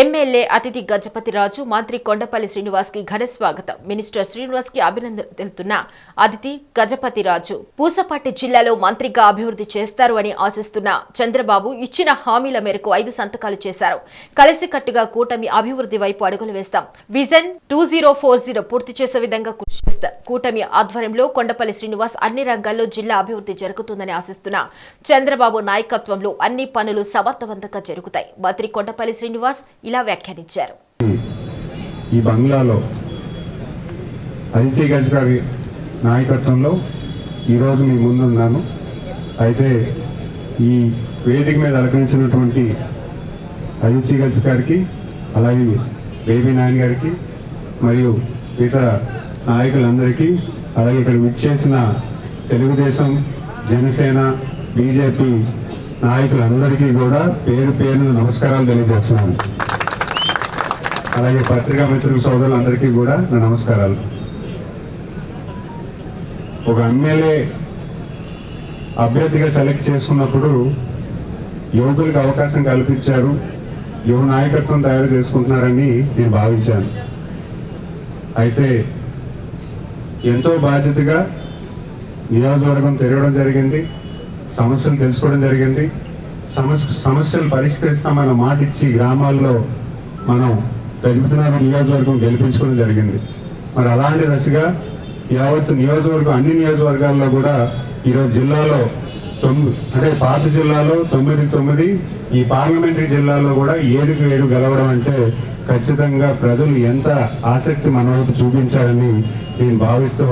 MLA అతిథి గజపతిరాజు మంత్రి కొండపల్లి శ్రీనివాస్ కి ఘన స్వాగతం. మినిస్టర్ శ్రీనివాస్ కి అభినందనలు తెలుపుతున్న అతిథి గజపతిరాజు పూసపట్టి జిల్లాలో మంత్రిగా అభివృద్ధి చేస్తారు అని ఆశిస్తున్న చంద్రబాబు ఇచ్చిన హామీల మేరకు 5 సంతకాలు చేశారు. కలిసికట్టుగా కూటమి అభివృద్ధి వైపు అడుగులు వేస్తాం. విజన్ 2040 పూర్తి చేసే విధంగా కృషి చేస్తారు. కూటమి ఆధ్వర్యంలో కొండపల్లి శ్రీనివాస్ అన్ని రంగాల్లో జిల్లా అభివృద్ధి జరుగుతుందని ఆశిస్తున్న చంద్రబాబు నాయకత్వంలో అన్ని పనులు సమర్థవంతంగా జరుగుతాయి. మంత్రి కొండపల్లి శ్రీనివాస్ ఇలా వ్యాఖ్యానించారు. ఈ బంగ్లాలో అదితి గజ్ గారి నాయకత్వంలో ఈరోజు మీ ముందున్నాను. అయితే ఈ వేదిక మీద అలంకరించినటువంటి అదితి గజ్ గారికి, అలాగే బేబీ నాయన్ గారికి, మరియు ఇతర నాయకులందరికీ, అలాగే ఇక్కడ విచ్చేసిన తెలుగుదేశం, జనసేన, బీజేపీ నాయకులందరికీ కూడా పేరు పేరున నమస్కారాలు తెలియజేస్తున్నాను. అలాగే పత్రికా మిత్రుల సోదరులందరికీ కూడా నా నమస్కారాలు. ఒక ఎమ్మెల్యే అభ్యర్థిగా సెలెక్ట్ చేసుకున్నప్పుడు యువకులకు అవకాశం కల్పించారు, యువ నాయకత్వం తయారు చేసుకుంటున్నారని నేను భావించాను. అయితే ఎంతో బాధ్యతగా నియోజకవర్గం తిరగడం జరిగింది, సమస్యలు తెలుసుకోవడం జరిగింది. సమస్యలు పరిష్కరిస్తామన్న మాట ఇచ్చి గ్రామాల్లో మనం పెరుగుతున్న నియోజకవర్గం గెలిపించుకోవడం జరిగింది. మరి అలాంటి దశగా యావత్తు నియోజకవర్గం, అన్ని నియోజకవర్గాల్లో కూడా ఈరోజు జిల్లాలో 9, అంటే పాత జిల్లాలో 9, ఈ పార్లమెంటరీ జిల్లాలో కూడా 7 గెలవడం అంటే ఖచ్చితంగా ప్రజలు ఎంత ఆసక్తి మన వైపు చూపించారని నేను భావిస్తూ